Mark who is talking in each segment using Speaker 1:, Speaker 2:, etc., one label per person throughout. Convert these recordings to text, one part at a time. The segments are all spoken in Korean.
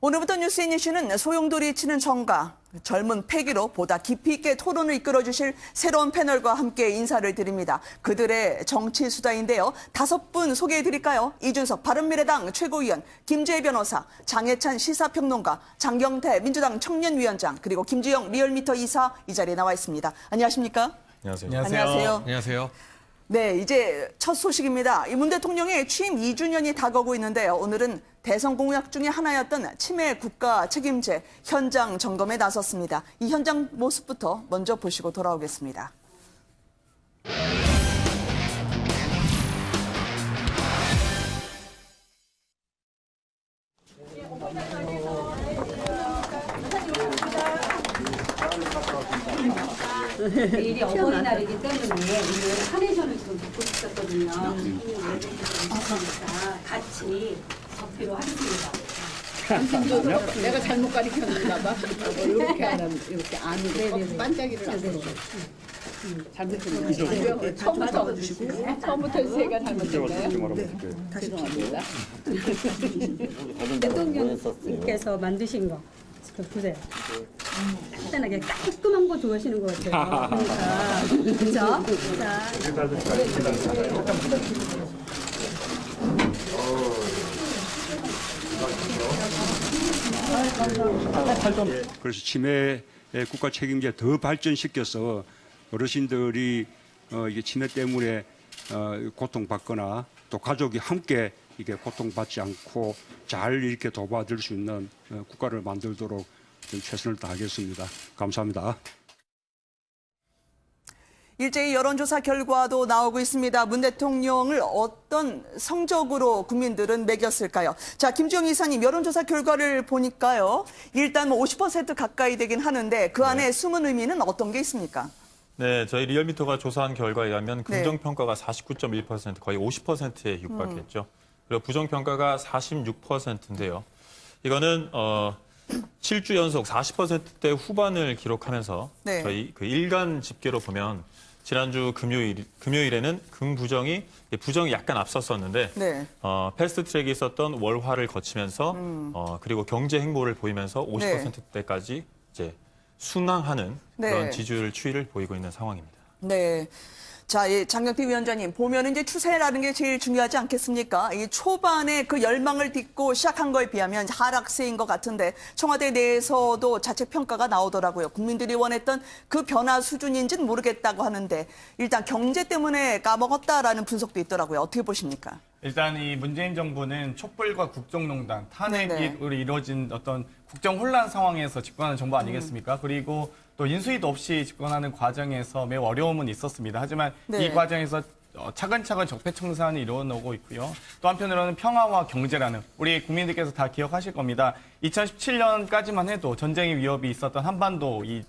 Speaker 1: 오늘부터 뉴스인 이슈는 소용돌이 치는 정가, 젊은 패기로 보다 깊이 있게 토론을 이끌어주실 새로운 패널과 함께 인사를 드립니다. 그들의 정치 수다인데요. 5분 소개해드릴까요? 이준석 바른미래당 최고위원, 김재희 변호사, 장해찬 시사평론가, 장경태 민주당 청년위원장, 그리고 김주영 리얼미터 이사 이 자리에 나와 있습니다. 안녕하십니까?
Speaker 2: 안녕하세요.
Speaker 1: 안녕하세요.
Speaker 2: 안녕하세요.
Speaker 1: 네, 이제 첫 소식입니다. 문 대통령의 취임 2주년이 다가오고 있는데요. 오늘은 대선 공약 중에 하나였던 치매 국가 책임제 현장 점검에 나섰습니다. 이 현장 모습부터 먼저 보시고 돌아오겠습니다.
Speaker 3: 내일이 어버이날이기 때문에 오늘 카네이션을 좀 받고 싶었거든요. 같이 접기로 하겠습니다.
Speaker 4: 내가 잘못 가르쳤는가 봐. 이렇게 하면 이렇게 안으로 반짝이를 앞으로. 잘못했네요. 처음부터 제가 잘못했나요? 죄송합니다.
Speaker 3: 대통령께서 만드신 거 보세요. 간단하게 깔끔한 거 좋아하시는 것 같아요. 그러니까 그렇죠? 자,
Speaker 5: 그래서 치매 국가 책임제 더 발전시켜서 어르신들이 이게 치매 때문에 고통받거나 또 가족이 함께 이게 고통받지 않고 잘 이렇게 도와줄 수 있는 국가를 만들도록 좀 최선을 다하겠습니다. 감사합니다.
Speaker 1: 일제히 여론조사 결과도 나오고 있습니다. 문 대통령을 어떤 성적으로 국민들은 매겼을까요? 자, 김주영 이사님, 여론조사 결과를 보니까요. 일단 50% 가까이 되긴 하는데 그 안에 숨은 의미는 어떤 게 있습니까?
Speaker 2: 네, 저희 리얼미터가 조사한 결과에 의하면 긍정평가가 49.1%, 거의 50%에 육박했죠. 그리고 부정평가가 46%인데요. 이거는 7주 연속 40%대 후반을 기록하면서 저희 그 일간 집계로 보면 지난주 금요일에는 긍부정이 부정이 약간 앞섰었는데 패스트트랙이 있었던 월화를 거치면서 그리고 경제 행보를 보이면서 50%대까지 이제 순항하는 그런 지지율 추이를 보이고 있는 상황입니다.
Speaker 1: 네. 자, 장경태 위원장님, 보면 이제 추세라는 게 제일 중요하지 않겠습니까? 이 초반에 그 열망을 딛고 시작한 거에 비하면 하락세인 것 같은데 청와대 내에서도 자체 평가가 나오더라고요. 국민들이 원했던 그 변화 수준인지는 모르겠다고 하는데 일단 경제 때문에 까먹었다라는 분석도 있더라고요. 어떻게 보십니까?
Speaker 6: 일단 이 문재인 정부는 촛불과 국정농단, 탄핵으로 이루어진 어떤 국정 혼란 상황에서 집권하는 정부 아니겠습니까? 그리고 또 인수위도 없이 집권하는 과정에서 매우 어려움은 있었습니다. 하지만 이 과정에서 차근차근 적폐청산이 이루어나오고 있고요. 또 한편으로는 평화와 경제라는 우리 국민들께서 다 기억하실 겁니다. 2017년까지만 해도 전쟁의 위협이 있었던 한반도 이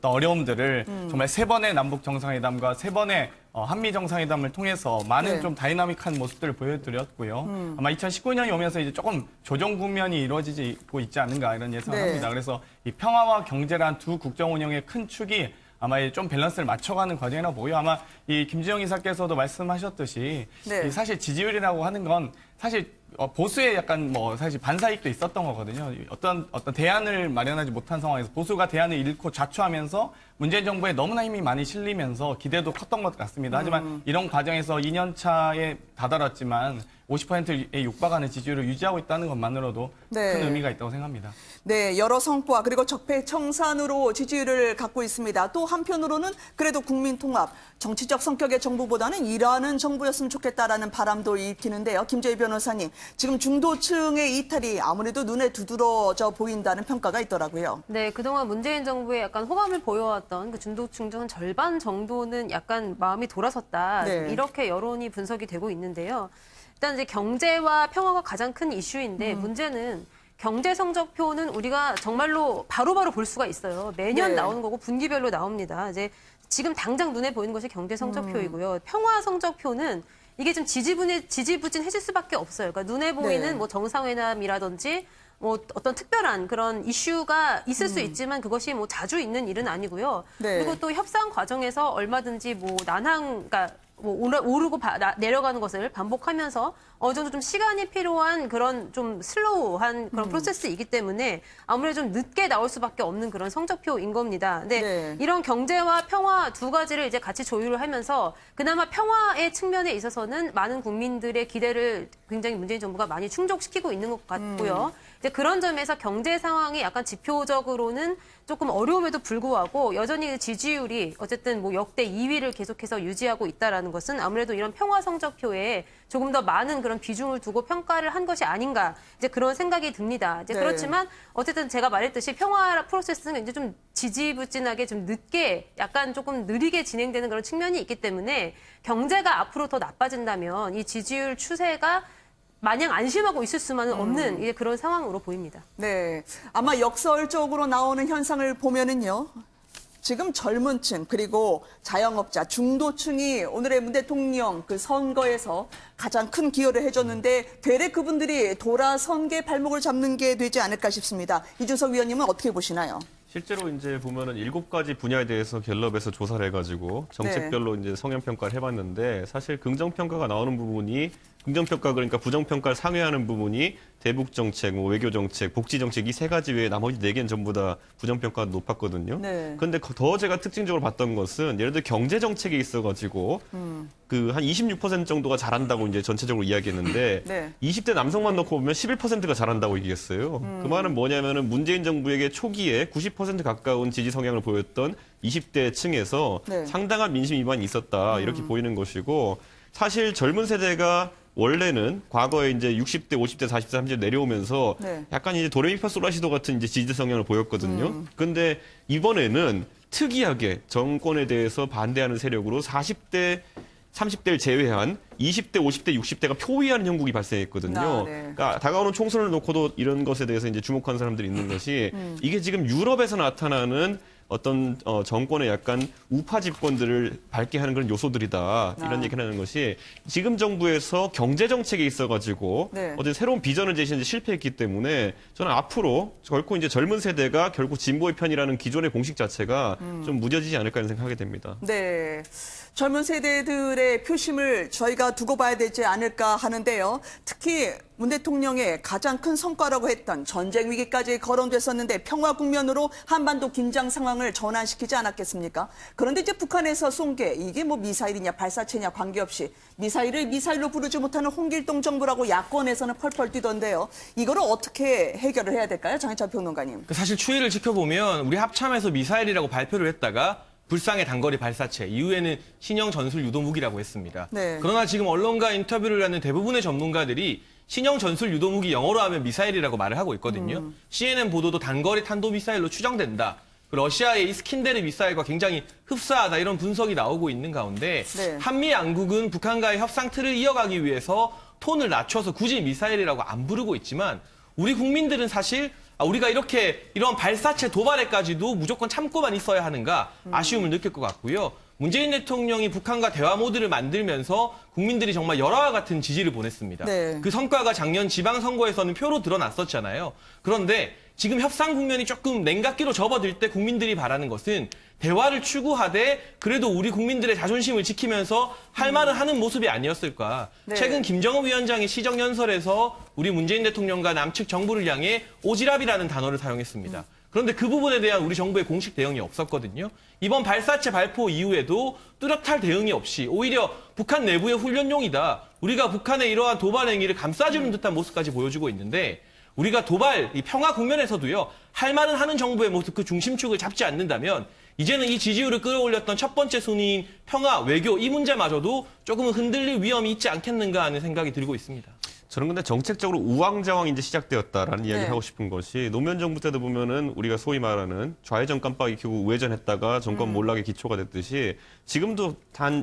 Speaker 6: 어려움들을 정말 3번의 남북 정상회담과 3번의 한미 정상회담을 통해서 많은 좀 다이나믹한 모습들을 보여드렸고요. 아마 2019년이 오면서 이제 조금 조정 국면이 이루어지고 있지 않은가 이런 예상을 합니다. 그래서 이 평화와 경제란 두 국정 운영의 큰 축이 아마 좀 밸런스를 맞춰가는 과정이라고 보고요. 아마 이 김주영 이사께서도 말씀하셨듯이 이 사실 지지율이라고 하는 건 사실 보수의 약간 사실 반사익도 있었던 거거든요. 어떤 대안을 마련하지 못한 상황에서 보수가 대안을 잃고 자초하면서 문재인 정부에 너무나 힘이 많이 실리면서 기대도 컸던 것 같습니다. 하지만 이런 과정에서 2년 차에 다다랐지만 50%에 육박하는 지지율을 유지하고 있다는 것만으로도 큰 의미가 있다고 생각합니다.
Speaker 1: 네, 여러 성과 그리고 적폐 청산으로 지지율을 갖고 있습니다. 또 한편으로는 그래도 국민통합, 정치적 성격의 정부보다는 일하는 정부였으면 좋겠다라는 바람도 일히는데요. 김재희 변호사님, 지금 중도층의 이탈이 아무래도 눈에 두드러져 보인다는 평가가 있더라고요.
Speaker 7: 네, 그동안 문재인 정부에 약간 호감을 보여왔던 그 중도층 중 절반 정도는 약간 마음이 돌아섰다. 이렇게 여론이 분석이 되고 있는데요. 일단 이제 경제와 평화가 가장 큰 이슈인데 문제는 경제 성적표는 우리가 정말로 바로바로 볼 수가 있어요. 매년 나오는 거고 분기별로 나옵니다. 이제 지금 당장 눈에 보이는 것이 경제 성적표이고요. 평화 성적표는 이게 좀 지지부진해질 수밖에 없어요. 그러니까 눈에 보이는 뭐 정상회담이라든지 뭐 어떤 특별한 그런 이슈가 있을 수 있지만 그것이 뭐 자주 있는 일은 아니고요. 그리고 또 협상 과정에서 얼마든지 뭐 그러니까 뭐 오르고 내려가는 것을 반복하면서 어느 정도 좀 시간이 필요한 그런 좀 슬로우한 그런 프로세스이기 때문에 아무래도 좀 늦게 나올 수밖에 없는 그런 성적표인 겁니다. 근데
Speaker 1: 네.
Speaker 7: 이런 경제와 평화 두 가지를 이제 같이 조율을 하면서 그나마 평화의 측면에 있어서는 많은 국민들의 기대를 굉장히 문재인 정부가 많이 충족시키고 있는 것 같고요. 이제 그런 점에서 경제 상황이 약간 지표적으로는 조금 어려움에도 불구하고 여전히 지지율이 어쨌든 뭐 역대 2위를 계속해서 유지하고 있다라는 것은 아무래도 이런 평화 성적표에 조금 더 많은 그런 비중을 두고 평가를 한 것이 아닌가 이제 그런 생각이 듭니다. 이제
Speaker 1: 네.
Speaker 7: 그렇지만 어쨌든 제가 말했듯이 평화 프로세스는 이제 좀 지지부진하게 좀 늦게 약간 조금 느리게 진행되는 그런 측면이 있기 때문에 경제가 앞으로 더 나빠진다면 이 지지율 추세가 마냥 안심하고 있을 수만은 없는 이제 그런 상황으로 보입니다.
Speaker 1: 네, 아마 역설적으로 나오는 현상을 보면은요. 지금 젊은 층 그리고 자영업자, 중도층이 오늘의 문 대통령 그 선거에서 가장 큰 기여를 해줬는데 되레 그분들이 돌아선 게 발목을 잡는 게 되지 않을까 싶습니다. 이준석 위원님은 어떻게 보시나요?
Speaker 8: 실제로 이제 보면은 7가지 분야에 대해서 갤럽에서 조사를 해가지고 정책별로 이제 성향 평가를 해봤는데 사실 긍정 평가가 나오는 부분이 긍정 평가 그러니까 부정 평가를 상회하는 부분이 대북 정책, 뭐 외교 정책, 복지 정책 이 3가지 외에 나머지 4개는 전부 다 부정 평가가 높았거든요.
Speaker 1: 네.
Speaker 8: 그런데 더 제가 특징적으로 봤던 것은 예를 들어 경제 정책에 있어가지고 그 한 26% 정도가 잘한다고 이제 전체적으로 이야기했는데
Speaker 1: 네.
Speaker 8: 20대 남성만 놓고 보면 11%가 잘한다고 얘기했어요. 그 말은 뭐냐면은 문재인 정부에게 초기에 90% 가까운 지지 성향을 보였던 20대 층에서
Speaker 1: 네.
Speaker 8: 상당한 민심 위반이 있었다 이렇게 보이는 것이고 사실 젊은 세대가 원래는 과거에 이제 60대, 50대, 40대, 30대 내려오면서
Speaker 1: 네.
Speaker 8: 약간 이제 도레미파솔라시도 같은 이제 지지 성향을 보였거든요. 근데 이번에는 특이하게 정권에 대해서 반대하는 세력으로 40대, 30대를 제외한 20대, 50대, 60대가 표위하는 형국이 발생했거든요.
Speaker 1: 아, 네.
Speaker 8: 그러니까 다가오는 총선을 놓고도 이런 것에 대해서 이제 주목하는 사람들이 있는 것이 이게 지금 유럽에서 나타나는 어떤 정권의 약간 우파 집권들을 밝게 하는 그런 요소들이다 이런 얘기를 하는 것이 지금 정부에서 경제 정책에 있어가지고
Speaker 1: 네.
Speaker 8: 어제 새로운 비전을 제시하는데 실패했기 때문에 저는 앞으로 결코 이제 젊은 세대가 결국 진보의 편이라는 기존의 공식 자체가 좀 무뎌지지 않을까 하는 생각하게 됩니다.
Speaker 1: 네. 젊은 세대들의 표심을 저희가 두고 봐야 되지 않을까 하는데요. 특히 문 대통령의 가장 큰 성과라고 했던 전쟁 위기까지 거론됐었는데 평화 국면으로 한반도 긴장 상황을 전환시키지 않았겠습니까? 그런데 이제 북한에서 쏜 게 이게 뭐 미사일이냐 발사체냐 관계없이 미사일을 미사일로 부르지 못하는 홍길동 정부라고 야권에서는 펄펄 뛰던데요. 이거를 어떻게 해결을 해야 될까요? 장혜찬 평론가님.
Speaker 9: 사실 추이를 지켜보면 우리 합참에서 미사일이라고 발표를 했다가 불상의 단거리 발사체, 이후에는 신형 전술 유도무기라고 했습니다.
Speaker 1: 네.
Speaker 9: 그러나 지금 언론과 인터뷰를 하는 대부분의 전문가들이 신형 전술 유도무기 영어로 하면 미사일이라고 말을 하고 있거든요. CNN 보도도 단거리 탄도미사일로 추정된다. 러시아의 이스킨데르 미사일과 굉장히 흡사하다 이런 분석이 나오고 있는 가운데
Speaker 1: 네.
Speaker 9: 한미 양국은 북한과의 협상 틀을 이어가기 위해서 톤을 낮춰서 굳이 미사일이라고 안 부르고 있지만 우리 국민들은 사실 우리가 이런 발사체 도발에까지도 무조건 참고만 있어야 하는가 아쉬움을 느낄 것 같고요. 문재인 대통령이 북한과 대화 모드를 만들면서 국민들이 정말 열화와 같은 지지를 보냈습니다.
Speaker 1: 네.
Speaker 9: 그 성과가 작년 지방선거에서는 표로 드러났었잖아요. 그런데 지금 협상 국면이 조금 냉각기로 접어들 때 국민들이 바라는 것은 대화를 추구하되 그래도 우리 국민들의 자존심을 지키면서 할 말을 하는 모습이 아니었을까.
Speaker 1: 네.
Speaker 9: 최근 김정은 위원장이 시정연설에서 우리 문재인 대통령과 남측 정부를 향해 오지랖이라는 단어를 사용했습니다. 그런데 그 부분에 대한 우리 정부의 공식 대응이 없었거든요. 이번 발사체 발포 이후에도 뚜렷할 대응이 없이 오히려 북한 내부의 훈련용이다. 우리가 북한의 이러한 도발 행위를 감싸주는 듯한 모습까지 보여주고 있는데 우리가 이 평화 국면에서도요. 할 말은 하는 정부의 모습 그 중심축을 잡지 않는다면 이제는 이 지지율을 끌어올렸던 첫 번째 순위인 평화, 외교 이 문제마저도 조금은 흔들릴 위험이 있지 않겠는가 하는 생각이 들고 있습니다.
Speaker 8: 저는 근데 정책적으로 우왕좌왕이 이제 시작되었다라는 이야기를
Speaker 1: 네.
Speaker 8: 하고 싶은 것이 노무현 정부 때도 보면은 우리가 소위 말하는 좌회전 깜빡이 켜고 우회전했다가 정권 몰락의 기초가 됐듯이 지금도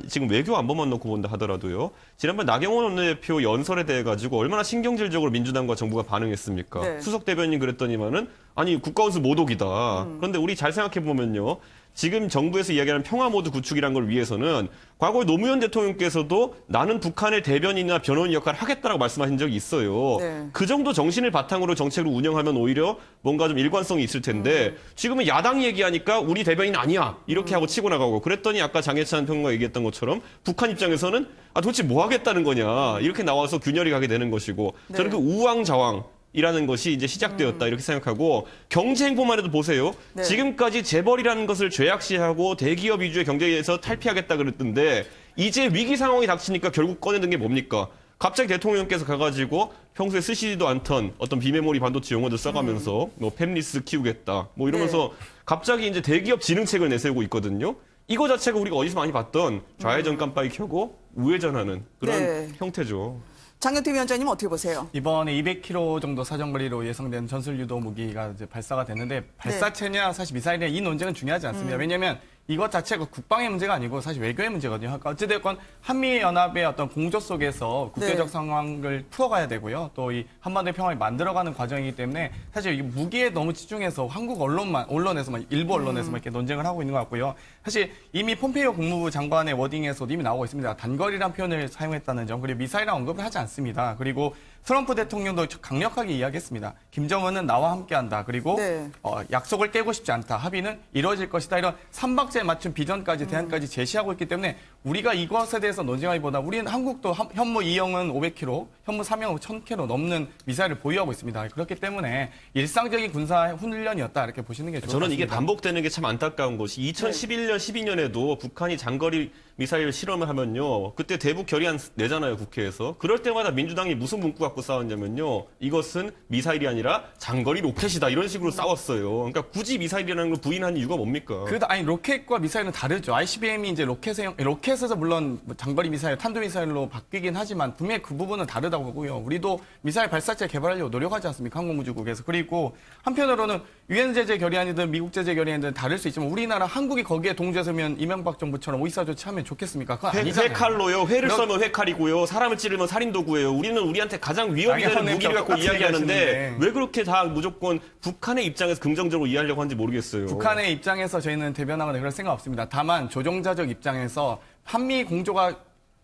Speaker 8: 지금 외교 안보만 놓고 본다 하더라도요. 지난번 나경원 원내대표 연설에 대해 가지고 얼마나 신경질적으로 민주당과 정부가 반응했습니까?
Speaker 1: 네.
Speaker 8: 수석 대변인 그랬더니만은 아니 국가원수 모독이다. 그런데 우리 잘 생각해 보면요. 지금 정부에서 이야기하는 평화 모드 구축이라는 걸 위해서는 과거에 노무현 대통령께서도 나는 북한의 대변인이나 변호인 역할을 하겠다라고 말씀하신 적이 있어요.
Speaker 1: 네.
Speaker 8: 그 정도 정신을 바탕으로 정책을 운영하면 오히려 뭔가 좀 일관성이 있을 텐데 지금은 야당이 얘기하니까 우리 대변인 아니야 이렇게 하고 치고 나가고 그랬더니 아까 장혜찬 평론가 얘기했던 것처럼 북한 입장에서는 도대체 뭐 하겠다는 거냐 이렇게 나와서 균열이 가게 되는 것이고 저는 그 우왕좌왕 이라는 것이 이제 시작되었다 이렇게 생각하고 경제 행보만 해도 보세요.
Speaker 1: 네.
Speaker 8: 지금까지 재벌이라는 것을 죄악시하고 대기업 위주의 경제에서 탈피하겠다 그랬던데 이제 위기 상황이 닥치니까 결국 꺼내는 게 뭡니까? 갑자기 대통령께서 가가지고 평소에 쓰시지도 않던 어떤 비메모리 반도체 용어들 써가면서 뭐 팹리스 키우겠다 뭐 이러면서 갑자기 이제 대기업 진흥책을 내세우고 있거든요. 이거 자체가 우리가 어디서 많이 봤던 좌회전 깜빡이 켜고 우회전하는 그런
Speaker 1: 네.
Speaker 8: 형태죠.
Speaker 1: 장경태 위원장님 어떻게 보세요?
Speaker 6: 이번에 200km 정도 사정거리로 예상되는 전술 유도 무기가 이제 발사가 됐는데 발사체냐 사실 미사일이냐 이 논쟁은 중요하지 않습니다. 왜냐하면 이것 자체가 국방의 문제가 아니고 사실 외교의 문제거든요. 그러니까 어찌됐건 한미연합의 어떤 공조 속에서 국제적
Speaker 1: 네.
Speaker 6: 상황을 풀어가야 되고요. 또 이 한반도의 평화를 만들어가는 과정이기 때문에 사실 이 무기에 너무 집중해서 한국 언론에서만 일부 언론에서만 이렇게 논쟁을 하고 있는 것 같고요. 사실 이미 폼페이오 국무부 장관의 워딩에서도 이미 나오고 있습니다. 단거리란 표현을 사용했다는 점 그리고 미사일이란 언급을 하지 않습니다. 그리고 트럼프 대통령도 강력하게 이야기했습니다. 김정은은 나와 함께한다. 그리고
Speaker 1: 네.
Speaker 6: 약속을 깨고 싶지 않다. 합의는 이루어질 것이다. 이런 삼박자에 맞춘 비전까지 대안까지 제시하고 있기 때문에 우리가 이것에 대해서 논쟁하기보다 우리는 한국도 현무 2형은 500km, 현무 3형은 1000km 넘는 미사일을 보유하고 있습니다. 그렇기 때문에 일상적인 군사 훈련이었다. 이렇게 보시는 게 좋을 것 같습니다.
Speaker 8: 저는 이게 반복되는 게 참 안타까운 것이 2011년, 12년에도 북한이 장거리 미사일 실험을 하면요. 그때 대북 결의안 내잖아요, 국회에서. 그럴 때마다 민주당이 무슨 문구 갖고 싸웠냐면요. 이것은 미사일이 아니라 장거리 로켓이다. 이런 식으로 싸웠어요. 그러니까 굳이 미사일이라는 걸 부인하는 이유가 뭡니까?
Speaker 6: 아니 로켓과 미사일은 다르죠. ICBM이 이제 로켓에서 물론 장거리 미사일, 탄도 미사일로 바뀌긴 하지만 분명히 그 부분은 다르다고 보고요. 우리도 미사일 발사체 개발하려고 노력하지 않습니까? 항공우주국에서. 그리고 한편으로는 유엔 제재 결의안이든 미국 제재 결의안이든 다를 수 있지만 우리나라 한국이 거기에 동조해서면 이명박 정부처럼 오이사 조치하면 좋겠습니까? 그건 아니잖아요.
Speaker 8: 회칼로요. 회를 썰면 회칼이고요. 사람을 찌르면 살인도구예요. 우리는 우리한테 가장 위협이 되는 무기를 갖고 이야기하는데 왜 그렇게 다 무조건 북한의 입장에서 긍정적으로 이해하려고 하는지 모르겠어요.
Speaker 6: 북한의 입장에서 저희는 대변하거나 그럴 생각 없습니다. 다만 조종자적 입장에서 한미 공조가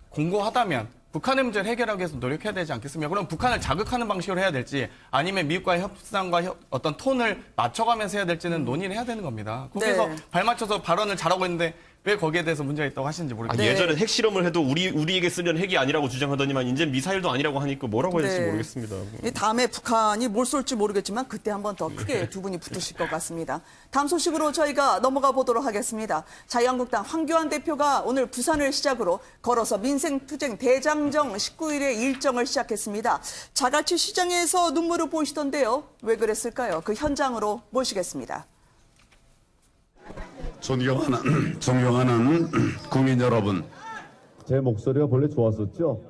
Speaker 6: 공고하다면 북한의 문제를 해결하기 위해서 노력해야 되지 않겠습니까? 그럼 북한을 자극하는 방식으로 해야 될지 아니면 미국과의 협상과 어떤 톤을 맞춰가면서 해야 될지는 논의를 해야 되는 겁니다. 거기서
Speaker 1: 네.
Speaker 6: 발맞춰서 발언을 잘하고 있는데 왜 거기에 대해서 문제가 있다고 하시는지 모르겠어요.
Speaker 8: 예전에 핵실험을 해도 우리에게 쓰려는 핵이 아니라고 주장하더니만 이제 미사일도 아니라고 하니까 뭐라고 해야 될지
Speaker 1: 네.
Speaker 8: 모르겠습니다.
Speaker 1: 다음에 북한이 뭘 쏠지 모르겠지만 그때 한번 더 크게 두 분이 붙으실 것 같습니다. 다음 소식으로 저희가 넘어가 보도록 하겠습니다. 자유한국당 황교안 대표가 오늘 부산을 시작으로 걸어서 민생투쟁 대장정 19일의 일정을 시작했습니다. 자갈치 시장에서 눈물을 보이시던데요. 왜 그랬을까요? 그 현장으로 모시겠습니다.
Speaker 10: 존경하는 국민 여러분, 제 목소리가 본래 좋았었죠?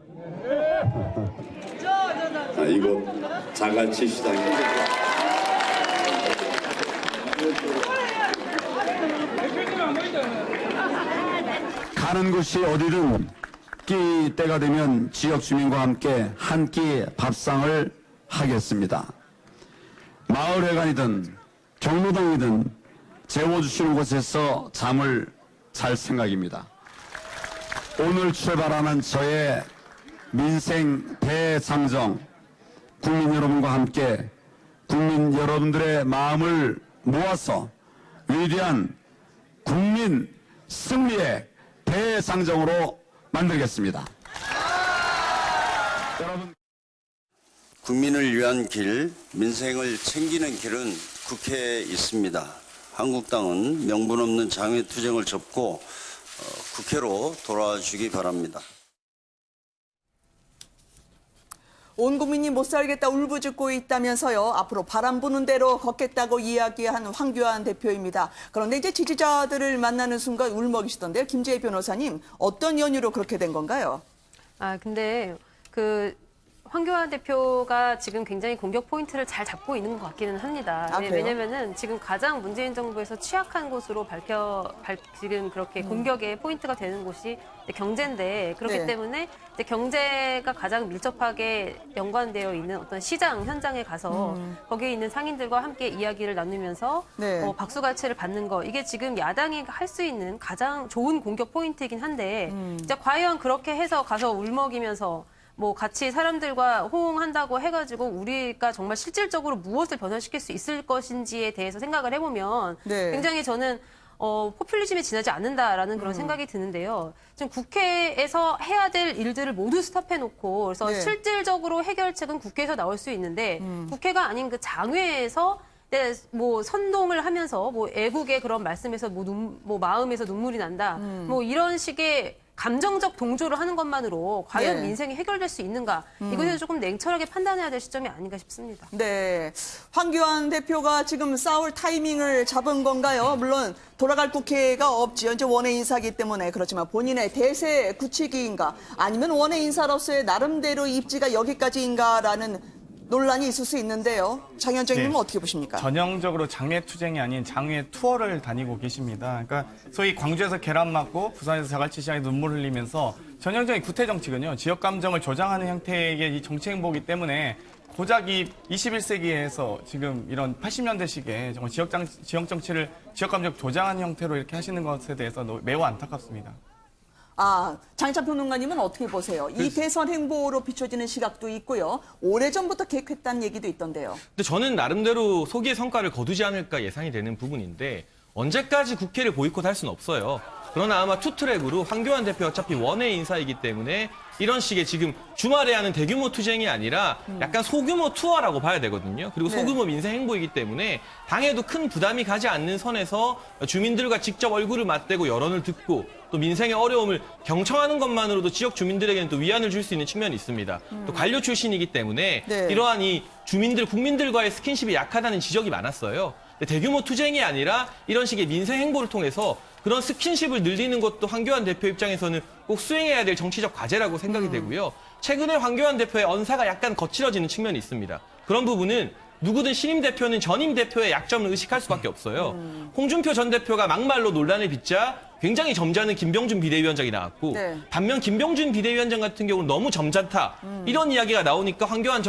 Speaker 10: 이곳 자갈치 시장입니다. 가는 곳이 어디든 끼 때가 되면 지역 주민과 함께 한 끼 밥상을 하겠습니다. 마을회관이든 경로당이든 재워주시는 곳에서 잠을 잘 생각입니다. 오늘 출발하는 저의 민생 대장정, 국민 여러분과 함께 국민 여러분들의 마음을 모아서 위대한 국민 승리의 대장정으로 만들겠습니다. 여러분.
Speaker 11: 국민을 위한 길, 민생을 챙기는 길은 국회에 있습니다. 한국당은 명분 없는 장외투쟁을 접고 국회로 돌아와 주기 바랍니다.
Speaker 1: 온 국민이 못 살겠다 울부짖고 있다면서요. 앞으로 바람 부는 대로 걷겠다고 이야기한 황교안 대표입니다. 그런데 이제 지지자들을 만나는 순간 울먹이시던데요. 김재희 변호사님, 어떤 연유로 그렇게 된 건가요?
Speaker 7: 근데 황교안 대표가 지금 굉장히 공격 포인트를 잘 잡고 있는 것 같기는 합니다.
Speaker 1: 아, 그래요?
Speaker 7: 왜냐면은 지금 가장 문재인 정부에서 취약한 곳으로 지금 그렇게 공격의 포인트가 되는 곳이 경제인데 그렇기
Speaker 1: 네.
Speaker 7: 때문에 이제 경제가 가장 밀접하게 연관되어 있는 어떤 시장 현장에 가서 거기에 있는 상인들과 함께 이야기를 나누면서
Speaker 1: 네.
Speaker 7: 박수갈채를 받는 거 이게 지금 야당이 할 수 있는 가장 좋은 공격 포인트이긴 한데 이제 과연 그렇게 해서 가서 울먹이면서 뭐 같이 사람들과 호응한다고 해가지고 우리가 정말 실질적으로 무엇을 변화시킬 수 있을 것인지에 대해서 생각을 해보면
Speaker 1: 네.
Speaker 7: 굉장히 저는 포퓰리즘에 지나지 않는다라는 그런 생각이 드는데요. 지금 국회에서 해야 될 일들을 모두 스톱해놓고 그래서
Speaker 1: 네.
Speaker 7: 실질적으로 해결책은 국회에서 나올 수 있는데 국회가 아닌 그 장외에서 뭐 선동을 하면서 뭐 애국의 그런 말씀에서 뭐 마음에서 눈물이 난다. 뭐 이런 식의 감정적 동조를 하는 것만으로 과연
Speaker 1: 네.
Speaker 7: 민생이 해결될 수 있는가? 이것을 조금 냉철하게 판단해야 될 시점이 아닌가 싶습니다.
Speaker 1: 네, 황교안 대표가 지금 싸울 타이밍을 잡은 건가요? 물론 돌아갈 국회가 없지요. 이제 원외 인사기 때문에 그렇지만 본인의 대세 굳히기인가 아니면 원외 인사로서의 나름대로 입지가 여기까지인가라는 논란이 있을 수 있는데요. 장현정님은
Speaker 6: 네.
Speaker 1: 어떻게 보십니까?
Speaker 6: 전형적으로 장외 투쟁이 아닌 장외 투어를 다니고 계십니다. 그러니까 소위 광주에서 계란 맞고 부산에서 자갈치 시장에 눈물 흘리면서 전형적인 구태 정치군요. 지역 감정을 조장하는 형태의 이 정치 행보이기 때문에 고작 이 21세기에서 지금 이런 80년대식의 정말 지역 정치를 지역 감정 조장하는 형태로 이렇게 하시는 것에 대해서 매우 안타깝습니다.
Speaker 1: 장희찬 평론가님은 어떻게 보세요? 이 대선 행보로 비춰지는 시각도 있고요. 오래전부터 계획했다는 얘기도 있던데요.
Speaker 9: 근데 저는 나름대로 소기의 성과를 거두지 않을까 예상이 되는 부분인데 언제까지 국회를 보이콧할 수는 없어요. 그러나 아마 투트랙으로 황교안 대표 어차피 원외 인사이기 때문에 이런 식의 지금 주말에 하는 대규모 투쟁이 아니라 약간 소규모 투어라고 봐야 되거든요. 그리고
Speaker 1: 네.
Speaker 9: 소규모 민생 행보이기 때문에 당에도 큰 부담이 가지 않는 선에서 주민들과 직접 얼굴을 맞대고 여론을 듣고 또 민생의 어려움을 경청하는 것만으로도 지역 주민들에게는 또 위안을 줄 수 있는 측면이 있습니다. 또 관료 출신이기 때문에
Speaker 1: 네.
Speaker 9: 이러한 이 국민들과의 스킨십이 약하다는 지적이 많았어요. 근데 대규모 투쟁이 아니라 이런 식의 민생 행보를 통해서 그런 스킨십을 늘리는 것도 황교안 대표 입장에서는 꼭 수행해야 될 정치적 과제라고 생각이 되고요. 최근에 황교안 대표의 언사가 약간 거칠어지는 측면이 있습니다. 그런 부분은 누구든 신임 대표는 전임 대표의 약점을 의식할 수밖에 없어요. 홍준표 전 대표가 막말로 논란을 빚자 굉장히 점잖은 김병준 비대위원장이 나왔고
Speaker 1: 네.
Speaker 9: 반면 김병준 비대위원장 같은 경우는 너무 점잖다. 이런 이야기가 나오니까 황교안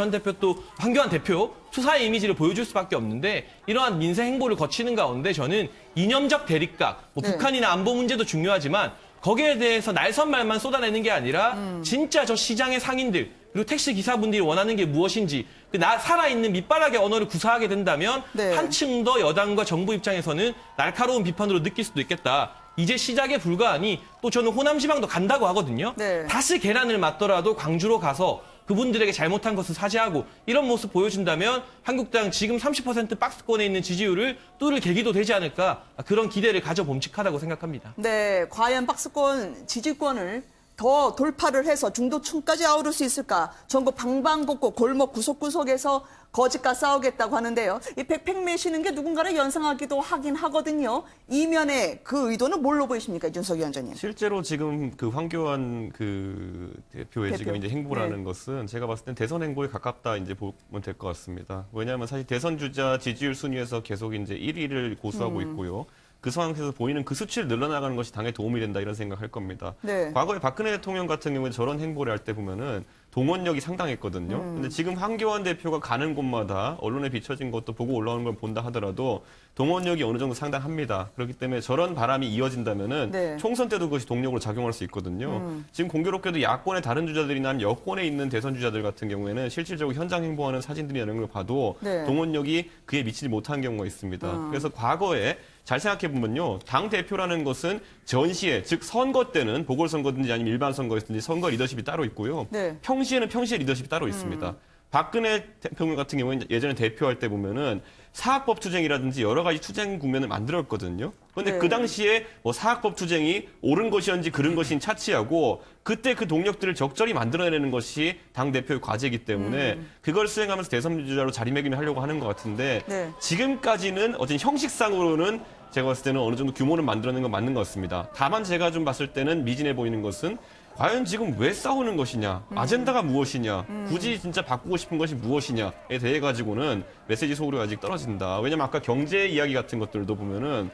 Speaker 9: 대표 수사의 이미지를 보여줄 수밖에 없는데 이러한 민생 행보를 거치는 가운데 저는 이념적 대립각,
Speaker 1: 네.
Speaker 9: 북한이나 안보 문제도 중요하지만 거기에 대해서 날선말만 쏟아내는 게 아니라 진짜 저 시장의 상인들 그리고 택시 기사분들이 원하는 게 무엇인지 살아있는 밑바닥의 언어를 구사하게 된다면
Speaker 1: 네.
Speaker 9: 한층 더 여당과 정부 입장에서는 날카로운 비판으로 느낄 수도 있겠다. 이제 시작에 불과하니 또 저는 호남지방도 간다고 하거든요.
Speaker 1: 네.
Speaker 9: 다시 계란을 맞더라도 광주로 가서 그분들에게 잘못한 것을 사죄하고 이런 모습 보여준다면 한국당 지금 30% 박스권에 있는 지지율을 뚫을 계기도 되지 않을까 그런 기대를 가져봄직하다고 생각합니다.
Speaker 1: 네, 과연 박스권 지지권을 더 돌파를 해서 중도층까지 아우를 수 있을까? 전국 방방곡곡 골목 구석구석에서 거짓과 싸우겠다고 하는데요. 이 백팩 매시는 게 누군가를 연상하기도 하긴 하거든요. 이면에 그 의도는 뭘로 보이십니까, 이준석 위원장님?
Speaker 8: 실제로 지금 그 황교안 그 대표의
Speaker 1: 대표.
Speaker 8: 지금 이제 행보라는
Speaker 1: 네.
Speaker 8: 것은 제가 봤을 땐 대선 행보에 가깝다 이제 보면 될 것 같습니다. 왜냐하면 사실 대선 주자 지지율 순위에서 계속 이제 1위를 고수하고 있고요. 그 상황에서 보이는 그 수치를 늘려나가는 것이 당에 도움이 된다 이런 생각할 겁니다.
Speaker 1: 네.
Speaker 8: 과거에 박근혜 대통령 같은 경우에 저런 행보를 할 때 보면은 동원력이 상당했거든요. 근데 지금 황교안 대표가 가는 곳마다 언론에 비춰진 것도 보고 올라오는 걸 본다 하더라도 동원력이 어느 정도 상당합니다. 그렇기 때문에 저런 바람이 이어진다면은
Speaker 1: 네.
Speaker 8: 총선 때도 그것이 동력으로 작용할 수 있거든요. 지금 공교롭게도 야권의 다른 주자들이나 여권에 있는 대선 주자들 같은 경우에는 실질적으로 현장 행보하는 사진들이나 이런 걸 봐도
Speaker 1: 네.
Speaker 8: 동원력이 그에 미치지 못한 경우가 있습니다. 그래서 과거에 잘 생각해 보면요. 당 대표라는 것은 전시에 즉 선거 때는 보궐선거든지 아니면 일반 선거든지 선거 리더십이 따로 있고요.
Speaker 1: 네.
Speaker 8: 평시에는 평시의 리더십이 따로 있습니다. 박근혜 대통령 같은 경우는 예전에 대표할 때 보면은 사학법 투쟁이라든지 여러 가지 투쟁 국면을 만들었거든요. 그런데
Speaker 1: 네.
Speaker 8: 그 당시에 뭐 사학법 투쟁이 옳은 것이었는지 그른 것인지 차치하고 그때 그 동력들을 적절히 만들어내는 것이 당 대표의 과제이기 때문에 그걸 수행하면서 대선 주자로 자리매김하려고 하는 것 같은데
Speaker 1: 네.
Speaker 8: 지금까지는 어쨌든 형식상으로는 제가 봤을 때는 어느 정도 규모를 만들어내는 건 맞는 것 같습니다. 다만 제가 좀 봤을 때는 미진해 보이는 것은 과연 지금 왜 싸우는 것이냐, 아젠다가 무엇이냐, 굳이 진짜 바꾸고 싶은 것이 무엇이냐에 대해 가지고는 메시지 소구가 아직 떨어진다. 왜냐면 아까 경제 이야기 같은 것들도 보면은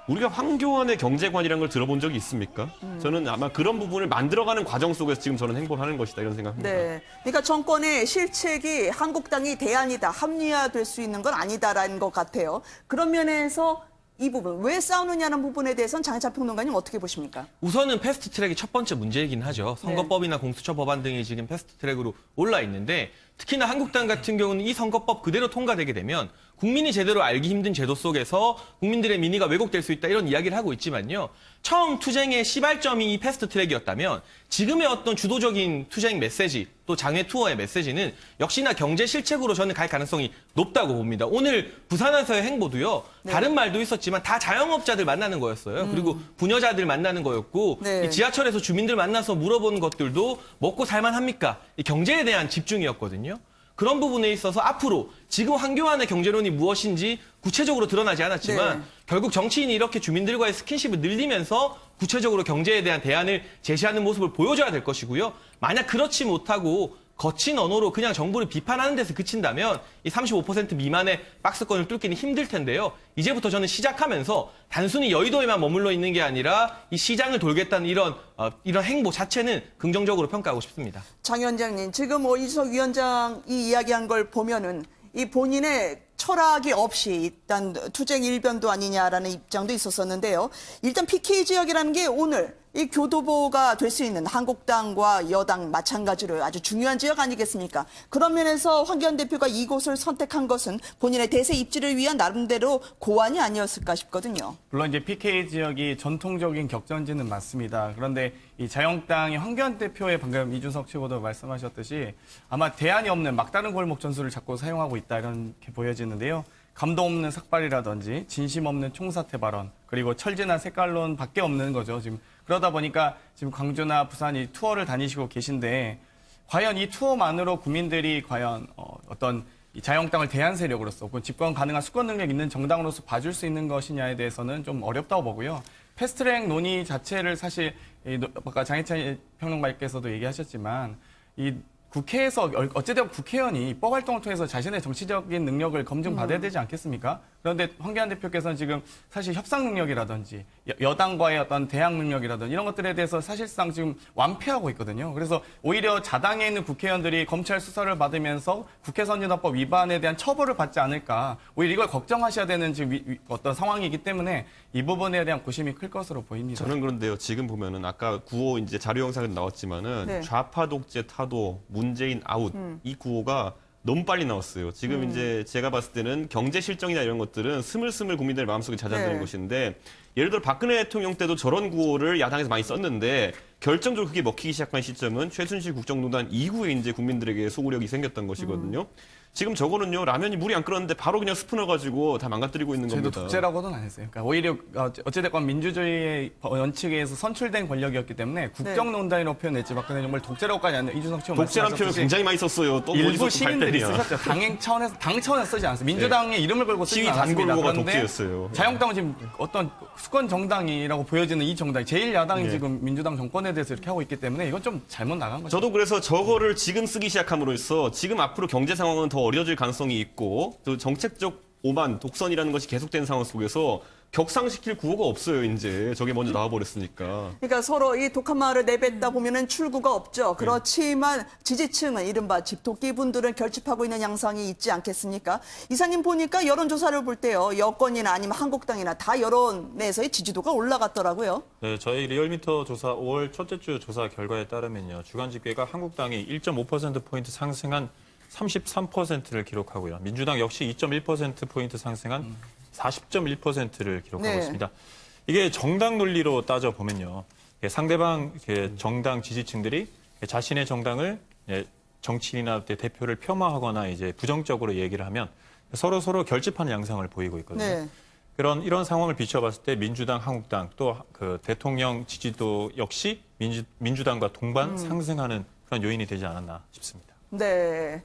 Speaker 8: 우리가 황교안의 경제관이라는 걸 들어본 적이 있습니까? 저는 아마 그런 부분을 만들어가는 과정 속에서 지금 저는 행보하는 것이다 이런 생각합니다.
Speaker 1: 네, 그러니까 정권의 실책이 한국당이 대안이다, 합리화될 수 있는 건 아니다라는 것 같아요. 그런 면에서 이 부분, 왜 싸우느냐는 부분에 대해서는 장혜찬 평론가님 어떻게 보십니까?
Speaker 9: 우선은 패스트트랙이 첫 번째 문제이긴 하죠. 선거법이나 공수처 법안 등이 지금 패스트트랙으로 올라 있는데 특히나 한국당 같은 경우는 이 선거법 그대로 통과되게 되면 국민이 제대로 알기 힘든 제도 속에서 국민들의 민의가 왜곡될 수 있다 이런 이야기를 하고 있지만요. 처음 투쟁의 시발점이 이 패스트트랙이었다면 지금의 어떤 주도적인 투쟁 메시지 또 장외 투어의 메시지는 역시나 경제 실책으로 저는 갈 가능성이 높다고 봅니다. 오늘 부산에서의 행보도요. 다른 말도 있었지만 다 자영업자들 만나는 거였어요. 그리고 부녀자들 만나는 거였고 이 지하철에서 주민들 만나서 물어보는 것들도 먹고 살만합니까? 이 경제에 대한 집중이었거든요. 그런 부분에 있어서 앞으로 지금 황교안의 경제론이 무엇인지 구체적으로 드러나지 않았지만 결국 정치인이 이렇게 주민들과의 스킨십을 늘리면서 구체적으로 경제에 대한 대안을 제시하는 모습을 보여줘야 될 것이고요. 만약 그렇지 못하고 거친 언어로 그냥 정부를 비판하는 데서 그친다면 이 35% 미만의 박스권을 뚫기는 힘들 텐데요. 이제부터 저는 시작하면서 단순히 여의도에만 머물러 있는 게 아니라 이 시장을 돌겠다는 이런 행보 자체는 긍정적으로 평가하고 싶습니다.
Speaker 1: 장 위원장님, 지금 이준석 위원장이 이야기한 걸 보면은 이 본인의 철학이 없이 일단 투쟁 일변도 아니냐라는 입장도 있었었는데요. 일단 PK 지역이라는 게 오늘 이 교도보가 될 수 있는 한국당과 여당 마찬가지로 아주 중요한 지역 아니겠습니까? 그런 면에서 황교안 대표가 이곳을 선택한 것은 본인의 대세 입지를 위한 나름대로 고안이 아니었을까 싶거든요.
Speaker 6: 물론 이제 PK 지역이 전통적인 격전지는 맞습니다. 그런데 이 자유한국당의 황교안 대표의 방금 이준석 최고도 말씀하셨듯이 아마 대안이 없는 막다른 골목 전술을 자꾸 사용하고 있다 이렇게 보여지는데요. 감동 없는 삭발이라든지 진심 없는 총사퇴 발언 그리고 철진한 색깔론밖에 없는 거죠. 지금 그러다 보니까 지금 광주나 부산 이 투어를 다니시고 계신데 과연 이 투어만으로 국민들이 과연 어떤 이 자유한국당을 대안 세력으로서 집권 가능한 수권 능력 있는 정당으로서 봐줄 수 있는 것이냐에 대해서는 좀 어렵다고 보고요. 패스트트랙 논의 자체를 사실 아까 장혜찬 평론가께서도 얘기하셨지만 이 국회에서 어쨌든 국회의원이 입법 활동을 통해서 자신의 정치적인 능력을 검증받아야 되지 않겠습니까? 그런데 황교안 대표께서는 지금 사실 협상 능력이라든지 여당과의 어떤 대항 능력이라든지 이런 것들에 대해서 사실상 지금 완패하고 있거든요. 그래서 오히려 자당에 있는 국회의원들이 검찰 수사를 받으면서 국회선진화법 위반에 대한 처벌을 받지 않을까. 오히려 이걸 걱정하셔야 되는 지금 어떤 상황이기 때문에 이 부분에 대한 고심이 클 것으로 보입니다.
Speaker 8: 저는 그런데요. 지금 보면은 아까 구호 이제 자료 영상에 나왔지만은 좌파 독재 타도 문재인 아웃 이 구호가 너무 빨리 나왔어요. 지금 이제 제가 봤을 때는 경제 실정이나 이런 것들은 스물스물 국민들 마음속에 잦아드는 것인데 예를 들어 박근혜 대통령 때도 저런 구호를 야당에서 많이 썼는데 결정적으로 그게 먹히기 시작한 시점은 최순실 국정농단 이후에 이제 국민들에게 소구력이 생겼던 것이거든요. 지금 저거는요 라면이 물이 안 끓었는데 바로 그냥 스푼 넣어가지고 다 망가뜨리고 있는 겁니다.
Speaker 6: 저희도 독재라고는 안 했어요. 그러니까 오히려 어찌됐건 민주주의의 원칙에 의해서 선출된 권력이었기 때문에 국정농단이라고 표현했지 박근혜 정말 독재라고까지 안 해요. 이준석 씨가
Speaker 8: 독재라는 표현 굉장히 많이 썼어요. 또
Speaker 6: 일부 시민들이 쓰셨죠. 당 차원에서 쓰지 않았어요. 민주당의 이름을 걸고 쓰지 않았습니다.
Speaker 8: 단골로가 독재였어요.
Speaker 6: 자유한국당은 지금 어떤 수권 정당이라고 보여지는 이 정당이 제1야당이 지금 민주당 정권에 대해서 이렇게 하고 있기 때문에 이건 좀 잘못 나간 거죠.
Speaker 8: 저도 그래서 저거를 지금 쓰기 시작함으로써 지금 앞으로 경제 상황은 더 어려질 가능성이 있고 또 정책적 오만, 독선이라는 것이 계속되는 상황 속에서 격상시킬 구호가 없어요, 이제. 저게 먼저 나와버렸으니까.
Speaker 1: 그러니까 서로 이 독한 말을 내뱉다 보면은 출구가 없죠. 그렇지만 지지층은 이른바 집토끼 분들은 결집하고 있는 양상이 있지 않겠습니까? 이사님 보니까 여론조사를 볼 때요. 여권이나 아니면 한국당이나 다 여론에서의 지지도가 올라갔더라고요.
Speaker 2: 네, 저희 리얼미터 조사 5월 첫째 주 조사 결과에 따르면요. 주간 집계가 한국당이 1.5%포인트 상승한 33%를 기록하고요. 민주당 역시 2.1%포인트 상승한 40.1%를 기록하고 있습니다. 이게 정당 논리로 따져보면요. 상대방 정당 지지층들이 자신의 정당을 정치인이나 대표를 폄하하거나 이제 부정적으로 얘기를 하면 서로 결집하는 양상을 보이고 있거든요. 이런 상황을 비춰봤을 때 민주당, 한국당 또 그 대통령 지지도 역시 민주당과 동반 상승하는 그런 요인이 되지 않았나 싶습니다.
Speaker 1: 네,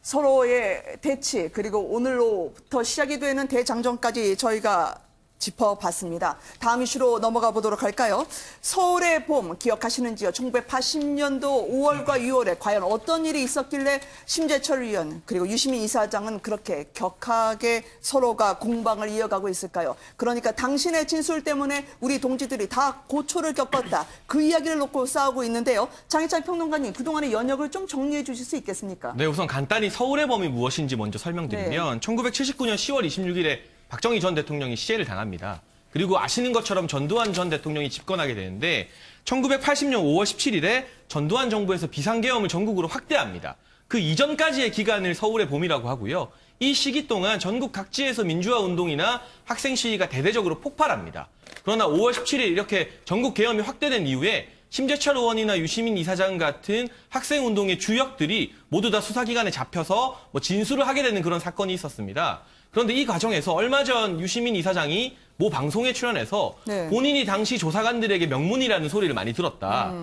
Speaker 1: 서로의 대치 그리고 오늘로부터 시작이 되는 대장정까지 저희가 짚어봤습니다. 다음 이슈로 넘어가 보도록 할까요? 서울의 봄 기억하시는지요? 1980년도 5월과 6월에 과연 어떤 일이 있었길래 심재철 의원 그리고 유시민 이사장은 그렇게 격하게 서로가 공방을 이어가고 있을까요? 그러니까 당신의 진술 때문에 우리 동지들이 다 고초를 겪었다. 그 이야기를 놓고 싸우고 있는데요. 장희찬 평론가님, 그동안의 연역을 좀 정리해 주실 수 있겠습니까?
Speaker 9: 네, 우선 간단히 서울의 범이 무엇인지 먼저 설명드리면 1979년 10월 26일에 박정희 전 대통령이 시해를 당합니다. 그리고 아시는 것처럼 전두환 전 대통령이 집권하게 되는데 1980년 5월 17일에 전두환 정부에서 비상계엄을 전국으로 확대합니다. 그 이전까지의 기간을 서울의 봄이라고 하고요. 이 시기 동안 전국 각지에서 민주화 운동이나 학생 시위가 대대적으로 폭발합니다. 그러나 5월 17일 이렇게 전국 계엄이 확대된 이후에 심재철 의원이나 유시민 이사장 같은 학생 운동의 주역들이 모두 다 수사기관에 잡혀서 진술을 하게 되는 그런 사건이 있었습니다. 그런데 이 과정에서 얼마 전 유시민 이사장이 모 방송에 출연해서 본인이 당시 조사관들에게 명문이라는 소리를 많이 들었다.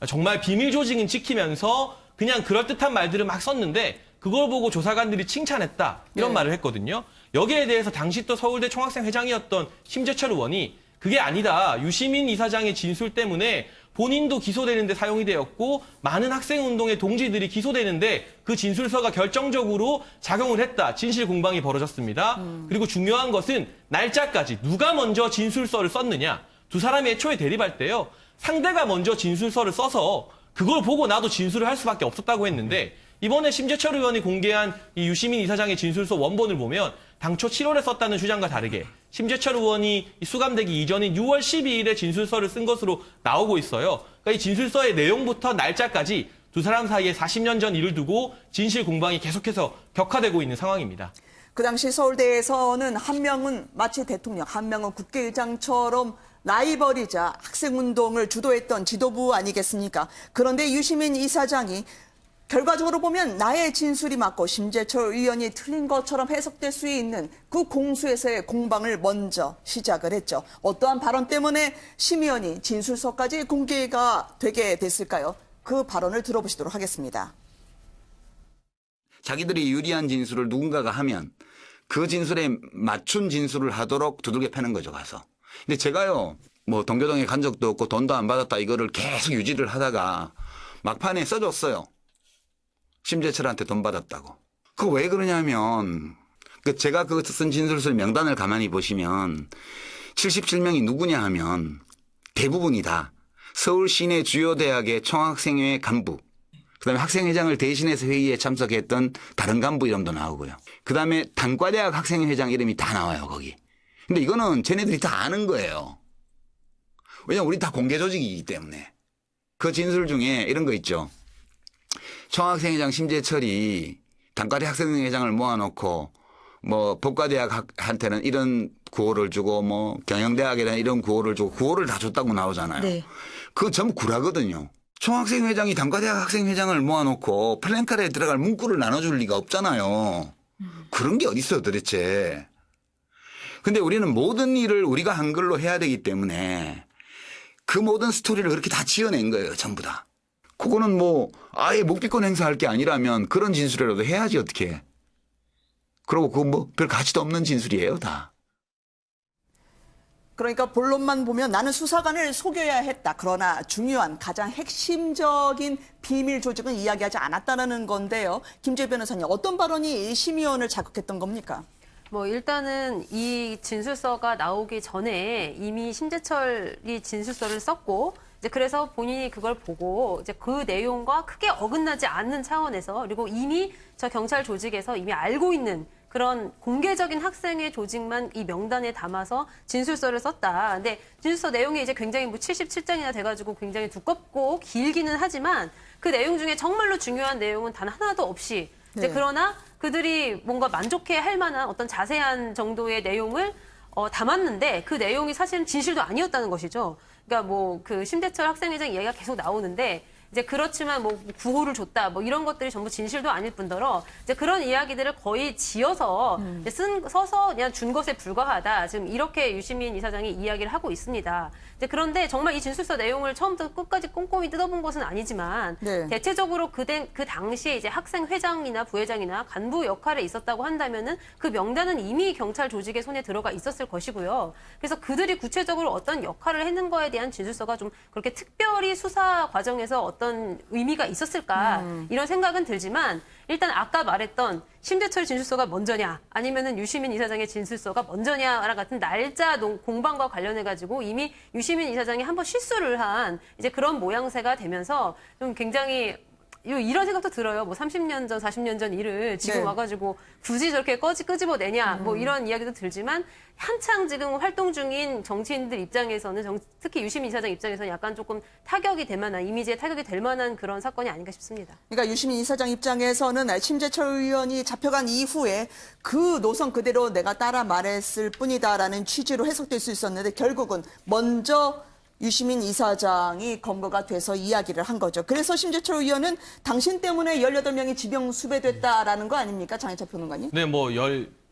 Speaker 9: 정말 비밀 조직은 지키면서 그냥 그럴듯한 말들을 막 썼는데 그걸 보고 조사관들이 칭찬했다. 이런 말을 했거든요. 여기에 대해서 당시 또 서울대 총학생 회장이었던 심재철 의원이 그게 아니다. 유시민 이사장의 진술 때문에 본인도 기소되는데 사용이 되었고 많은 학생운동의 동지들이 기소되는데 그 진술서가 결정적으로 작용을 했다. 진실 공방이 벌어졌습니다. 그리고 중요한 것은 날짜까지 누가 먼저 진술서를 썼느냐. 두 사람이 애초에 대립할 때요. 상대가 먼저 진술서를 써서 그걸 보고 나도 진술을 할 수밖에 없었다고 했는데 이번에 심재철 의원이 공개한 이 유시민 이사장의 진술서 원본을 보면 당초 7월에 썼다는 주장과 다르게 심재철 의원이 수감되기 이전인 6월 12일에 진술서를 쓴 것으로 나오고 있어요. 그러니까 이 진술서의 내용부터 날짜까지 두 사람 사이에 40년 전 일을 두고 진실 공방이 계속해서 격화되고 있는 상황입니다.
Speaker 1: 그 당시 서울대에서는 한 명은 마치 대통령, 한 명은 국회의장처럼 라이벌이자 학생운동을 주도했던 지도부 아니겠습니까? 그런데 유시민 이사장이 결과적으로 보면 나의 진술이 맞고 심재철 의원이 틀린 것처럼 해석될 수 있는 그 공수에서의 공방을 먼저 시작을 했죠. 어떠한 발언 때문에 심 의원이 진술서까지 공개가 되게 됐을까요? 그 발언을 들어보시도록 하겠습니다.
Speaker 12: 자기들이 유리한 진술을 누군가가 하면 그 진술에 맞춘 진술을 하도록 두들겨 패는 거죠, 가서. 근데 제가요, 뭐 동교동에 간 적도 없고 돈도 안 받았다 이거를 계속 유지를 하다가 막판에 써줬어요. 심재철한테 돈 받았다고. 그거 왜 그러냐면 제가 그 쓴 진술서 명단을 가만히 보시면 77명이 누구냐 하면 대부분이 다 서울 시내 주요 대학의 총학생회 간부, 그다음에 학생회장을 대신해서 회의에 참석했던 다른 간부 이름도 나오고요. 그다음에 단과대학 학생회장 이름이 다 나와요, 거기. 근데 이거는 쟤네들이 다 아는 거예요. 왜냐면 우리 다 공개 조직이기 때문에. 그 진술 중에 이런 거 있죠. 총학생회장 심재철이 단과대 학생회장을 모아놓고 뭐 법과대학한테는 이런 구호를 주고 뭐 경영대학에는 이런 구호를 주고 구호를 다 줬다고 나오잖아요. 네. 그거 전부 구라거든요. 총학생회장이 단과대학 학생회장을 모아놓고 플랜카드에 들어갈 문구를 나눠줄 리가 없잖아요. 그런 게 어딨어요 도대체. 근데 우리는 모든 일을 우리가 한글로 해야 되기 때문에 그 모든 스토리를 그렇게 다 지어낸 거예요. 전부 다. 그거는 뭐 아예 묵비권 행사할 게 아니라면 그런 진술이라도 해야지 어떻게. 그리고 그거 뭐 별 가치도 없는 진술이에요 다.
Speaker 1: 그러니까 본론만 보면 나는 수사관을 속여야 했다. 그러나 중요한 가장 핵심적인 비밀 조직은 이야기하지 않았다는 건데요. 김재 변호사님, 어떤 발언이 심의원을 자극했던 겁니까?
Speaker 7: 뭐 일단은 이 진술서가 나오기 전에 이미 심재철이 진술서를 썼고 이제 그래서 본인이 그걸 보고 이제 그 내용과 크게 어긋나지 않는 차원에서 그리고 이미 저 경찰 조직에서 이미 알고 있는 그런 공개적인 학생회 조직만 이 명단에 담아서 진술서를 썼다. 근데 진술서 내용이 이제 굉장히 뭐 77장이나 돼가지고 굉장히 두껍고 길기는 하지만 그 내용 중에 정말로 중요한 내용은 단 하나도 없이 이제 그러나 그들이 뭔가 만족해 할 만한 어떤 자세한 정도의 내용을 담았는데 그 내용이 사실은 진실도 아니었다는 것이죠. 그러니까 뭐 그 심재철 학생회장 이야기가 계속 나오는데 이제 그렇지만 뭐 구호를 줬다 뭐 이런 것들이 전부 진실도 아닐 뿐더러 이제 그런 이야기들을 거의 지어서 이제 써서 그냥 준 것에 불과하다. 지금 이렇게 유시민 이사장이 이야기를 하고 있습니다. 이제 그런데 정말 이 진술서 내용을 처음부터 끝까지 꼼꼼히 뜯어본 것은 아니지만
Speaker 1: 네.
Speaker 7: 대체적으로 그 당시에 이제 학생 회장이나 부회장이나 간부 역할에 있었다고 한다면은 그 명단은 이미 경찰 조직의 손에 들어가 있었을 것이고요. 그래서 그들이 구체적으로 어떤 역할을 했는 거에 대한 진술서가 좀 그렇게 특별히 수사 과정에서 어떤 의미가 있었을까 이런 생각은 들지만 일단 아까 말했던 심재철 진술서가 먼저냐 아니면은 유시민 이사장의 진술서가 먼저냐 같은 날짜 공방과 관련해 가지고 이미 유시민 이사장이 한번 실수를 한 이제 그런 모양새가 되면서 좀 굉장히 이런 생각도 들어요. 뭐 30년 전, 40년 전 일을 지금
Speaker 1: 네.
Speaker 7: 와가지고 굳이 저렇게 끄집어내냐 뭐 이런 이야기도 들지만 한창 지금 활동 중인 정치인들 입장에서는 특히 유시민 이사장 입장에서는 약간 조금 타격이 될 만한 이미지에 타격이 될 만한 그런 사건이 아닌가 싶습니다.
Speaker 1: 그러니까 유시민 이사장 입장에서는 심재철 의원이 잡혀간 이후에 그 노선 그대로 내가 따라 말했을 뿐이다라는 취지로 해석될 수 있었는데 결국은 먼저 유시민 이사장이 검거가 돼서 이야기를 한 거죠. 그래서 심재철 의원은 당신 때문에 18명이 지명 수배됐다라는 거 아닙니까? 장혜철 평론가님?
Speaker 9: 네,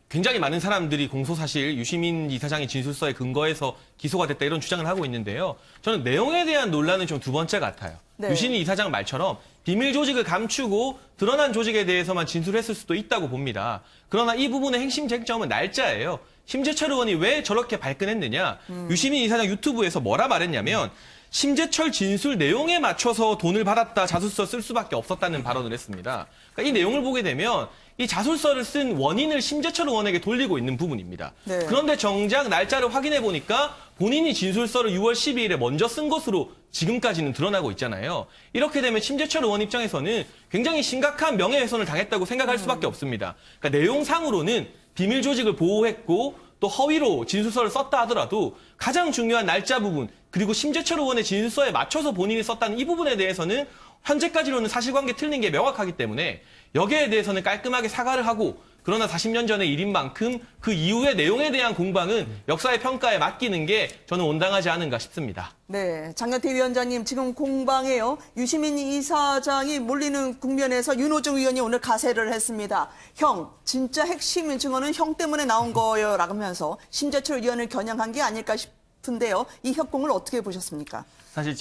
Speaker 9: 굉장히 많은 사람들이 공소사실 유시민 이사장의 진술서에 근거해서 기소가 됐다 이런 주장을 하고 있는데요. 저는 내용에 대한 논란은 좀 두 번째 같아요.
Speaker 1: 네.
Speaker 9: 유시민 이사장 말처럼 비밀 조직을 감추고 드러난 조직에 대해서만 진술했을 수도 있다고 봅니다. 그러나 이 부분의 핵심 쟁점은 날짜예요. 심재철 의원이 왜 저렇게 발끈했느냐. 유시민 이사장 유튜브에서 뭐라 말했냐면 심재철 진술 내용에 맞춰서 돈을 받았다 자술서 쓸 수밖에 없었다는 발언을 했습니다. 그러니까 이 내용을 보게 되면 이 자술서를 쓴 원인을 심재철 의원에게 돌리고 있는 부분입니다.
Speaker 1: 네.
Speaker 9: 그런데 정작 날짜를 확인해 보니까 본인이 진술서를 6월 12일에 먼저 쓴 것으로 지금까지는 드러나고 있잖아요. 이렇게 되면 심재철 의원 입장에서는 굉장히 심각한 명예훼손을 당했다고 생각할 수밖에 없습니다. 그러니까 내용상으로는 비밀 조직을 보호했고 또 허위로 진술서를 썼다 하더라도 가장 중요한 날짜 부분 그리고 심재철 의원의 진술서에 맞춰서 본인이 썼다는 이 부분에 대해서는 현재까지로는 사실관계 틀린 게 명확하기 때문에 여기에 대해서는 깔끔하게 사과를 하고 그러나 40년 전의 일인 만큼 그 이후의 내용에 대한 공방은 역사의 평가에 맡기는 게 저는 온당하지 않은가 싶습니다.
Speaker 1: 네, 장경태 위원장님 지금 공방에요. 유시민 이사장이 몰리는 국면에서 윤호중 의원이 오늘 가세를 했습니다. 형, 진짜 핵심 증언은 형 때문에 나온 거예요 라면서 심재철 의원을 겨냥한 게 아닐까 싶은데요. 이 협공을 어떻게 보셨습니까?
Speaker 6: 사실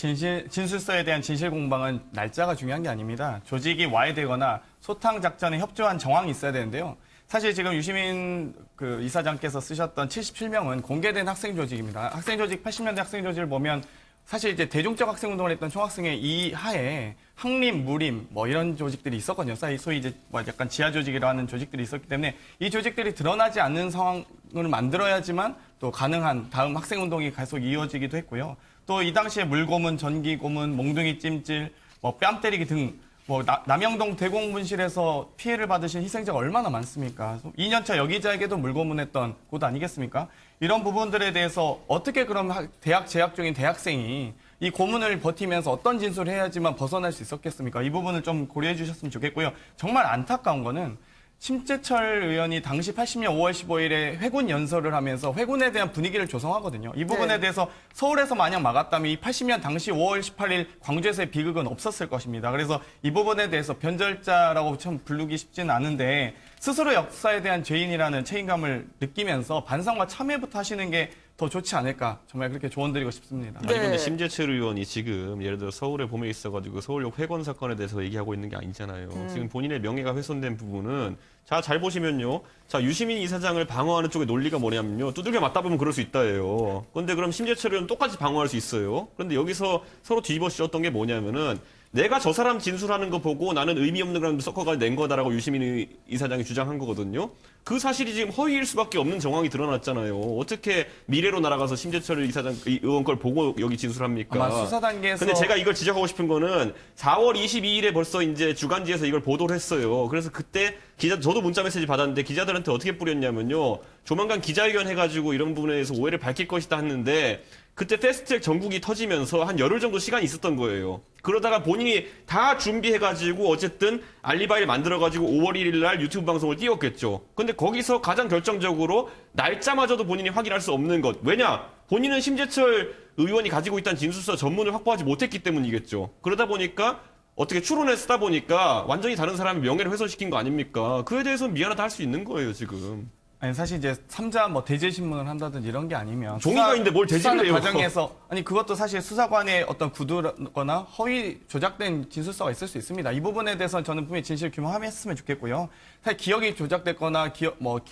Speaker 6: 진술서에 대한 진실 공방은 날짜가 중요한 게 아닙니다. 조직이 와해되거나 소탕 작전에 협조한 정황이 있어야 되는데요. 사실 지금 유시민 이사장께서 쓰셨던 77명은 공개된 학생 조직입니다. 학생 조직 80년대 학생 조직을 보면 사실 이제 대중적 학생 운동을 했던 총학생회 이하에 학림, 무림 뭐 이런 조직들이 있었거든요. 소위 이제 약간 지하 조직이라는 조직들이 있었기 때문에 이 조직들이 드러나지 않는 상황을 만들어야지만 또 가능한 다음 학생 운동이 계속 이어지기도 했고요. 또 이 당시에 물고문, 전기고문, 몽둥이 찜질, 뺨 때리기 등 남영동 대공분실에서 피해를 받으신 희생자가 얼마나 많습니까? 2년차 여기자에게도 물고문했던 곳 아니겠습니까? 이런 부분들에 대해서 어떻게 그럼 대학 재학 중인 대학생이 이 고문을 버티면서 어떤 진술을 해야지만 벗어날 수 있었겠습니까? 이 부분을 좀 고려해 주셨으면 좋겠고요. 정말 안타까운 거는 심재철 의원이 당시 80년 5월 15일에 회군 연설을 하면서 회군에 대한 분위기를 조성하거든요. 이 부분에
Speaker 1: 네.
Speaker 6: 대해서 서울에서 만약 막았다면 이 80년 당시 5월 18일 광주에서의 비극은 없었을 것입니다. 그래서 이 부분에 대해서 변절자라고 참 부르기 쉽지는 않은데 스스로 역사에 대한 죄인이라는 책임감을 느끼면서 반성과 참회부터 하시는 게 더 좋지 않을까 정말 그렇게 조언드리고 싶습니다.
Speaker 8: 아니 근데 심재철 의원이 지금 예를 들어 서울에 봄에 있어가지고 서울역 회건 사건에 대해서 얘기하고 있는 게 아니잖아요. 지금 본인의 명예가 훼손된 부분은 잘 보시면요. 유시민 이사장을 방어하는 쪽의 논리가 뭐냐면요. 두들겨 맞다 보면 그럴 수 있다예요. 그런데 그럼 심재철 의원은 똑같이 방어할 수 있어요. 그런데 여기서 서로 뒤집어 씌웠던 게 뭐냐면은 내가 저 사람 진술하는 거 보고 나는 의미 없는 걸 섞어가지고 낸 거다라고 유시민 이사장이 주장한 거거든요. 그 사실이 지금 허위일 수밖에 없는 정황이 드러났잖아요. 어떻게 미래로 날아가서 심재철 이사장 의원 걸 보고 여기 진술합니까?
Speaker 6: 아마 수사 단계에서.
Speaker 8: 근데 제가 이걸 지적하고 싶은 거는 4월 22일에 벌써 이제 주간지에서 이걸 보도를 했어요. 그래서 그때 저도 문자 메시지 받았는데 기자들한테 어떻게 뿌렸냐면요. 조만간 기자회견 해가지고 이런 부분에 대해서 오해를 밝힐 것이다 했는데 그때 패스트트랙 전국이 터지면서 한 열흘 정도 시간이 있었던 거예요. 그러다가 본인이 다 준비해가지고 어쨌든 알리바이를 만들어가지고 5월 1일 날 유튜브 방송을 띄웠겠죠. 근데 거기서 가장 결정적으로 날짜마저도 본인이 확인할 수 없는 것. 왜냐? 본인은 심재철 의원이 가지고 있다는 진술서 전문을 확보하지 못했기 때문이겠죠. 그러다 보니까 어떻게 추론에 쓰다 보니까 완전히 다른 사람의 명예를 훼손시킨 거 아닙니까? 그에 대해서는 미안하다 할 수 있는 거예요, 지금.
Speaker 6: 아니 사실 이제 3자 뭐 대질 신문을 한다든지 이런 게 아니면
Speaker 8: 종이가 있는데 뭘 대질을 해요?
Speaker 6: 과정에서 아니 그것도 사실 수사관의 어떤 구두거나 허위 조작된 진술서가 있을 수 있습니다. 이 부분에 대해서는 저는 분명히 진실 규명했으면 좋겠고요. 사실 기억이 조작됐거나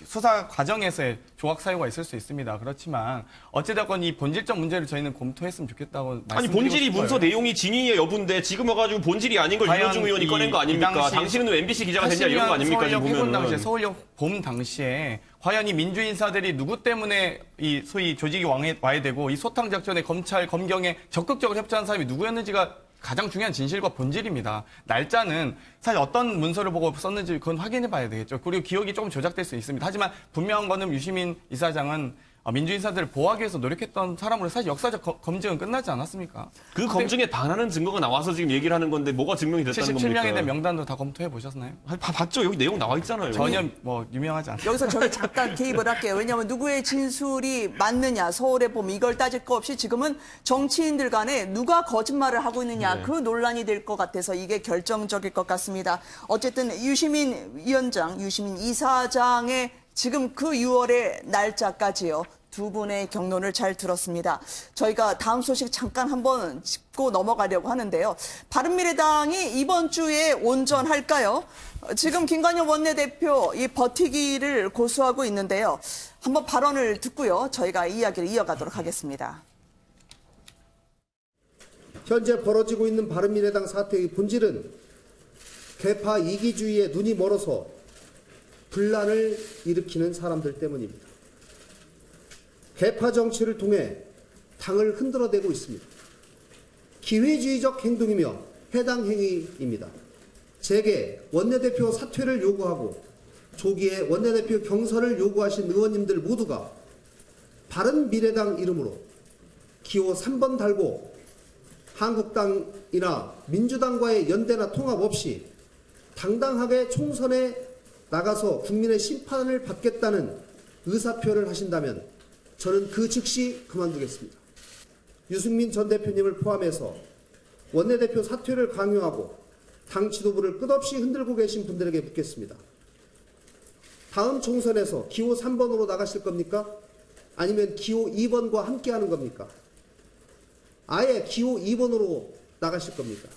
Speaker 6: 수사 과정에서의 조각 사유가 있을 수 있습니다. 그렇지만 어찌됐건 이 본질적 문제를 저희는 검토했으면 좋겠다고 말씀드리고
Speaker 8: 아니 본질이
Speaker 6: 싶어요.
Speaker 8: 문서 내용이 진위의 여부인데 지금 와가지고 본질이 아닌 걸 윤호중 의원이 꺼낸 거 아닙니까? 당신은 왜 MBC 기자가 됐냐 이런 거 아닙니까? 지금 보면은.
Speaker 6: 서울역 봄 당시에 과연 이 민주인사들이 누구 때문에 이 소위 조직이 와해되고 이 소탕 작전에 검찰, 검경에 적극적으로 협조한 사람이 누구였는지가 가장 중요한 진실과 본질입니다. 날짜는 사실 어떤 문서를 보고 썼는지 그건 확인해 봐야 되겠죠. 그리고 기억이 조금 조작될 수 있습니다. 하지만 분명한 거는 유시민 이사장은 민주인사들을 보호하기 위해서 노력했던 사람으로 사실 역사적 검증은 끝나지 않았습니까?
Speaker 8: 그 검증에 반하는 증거가 나와서 지금 얘기를 하는 건데 뭐가 증명이 됐다는 겁니까?
Speaker 6: 77명에 대한 명단도 다 검토해 보셨나요?
Speaker 8: 봤죠. 여기 내용 나와 있잖아요.
Speaker 6: 전혀 뭐 유명하지 않아요.
Speaker 1: 여기서 저는 잠깐 개입을 할게요. 왜냐하면 누구의 진술이 맞느냐, 서울에 보면 이걸 따질 거 없이 지금은 정치인들 간에 누가 거짓말을 하고 있느냐 그 논란이 될 것 같아서 이게 결정적일 것 같습니다. 어쨌든 유시민 위원장, 유시민 이사장의 지금 그 6월의 날짜까지요. 두 분의 경론을 잘 들었습니다. 저희가 다음 소식 잠깐 한번 짚고 넘어가려고 하는데요. 바른미래당이 이번 주에 온전할까요? 지금 김관영 원내대표 이 버티기를 고수하고 있는데요. 한번 발언을 듣고요. 저희가 이야기를 이어가도록 하겠습니다.
Speaker 13: 현재 벌어지고 있는 바른미래당 사태의 본질은 개파 이기주의에 눈이 멀어서 분란을 일으키는 사람들 때문입니다. 개파 정치를 통해 당을 흔들어대고 있습니다. 기회주의적 행동이며 해당 행위입니다. 재계 원내대표 사퇴를 요구하고 조기에 원내대표 경선을 요구하신 의원님들 모두가 바른미래당 이름으로 기호 3번 달고 한국당이나 민주당과의 연대나 통합 없이 당당하게 총선에 나가서 국민의 심판을 받겠다는 의사표를 하신다면 저는 그 즉시 그만두겠습니다. 유승민 전 대표님을 포함해서 원내대표 사퇴를 강요하고 당 지도부를 끝없이 흔들고 계신 분들에게 묻겠습니다. 다음 총선에서 기호 3번으로 나가실 겁니까? 아니면 기호 2번과 함께하는 겁니까? 아예 기호 2번으로 나가실 겁니까?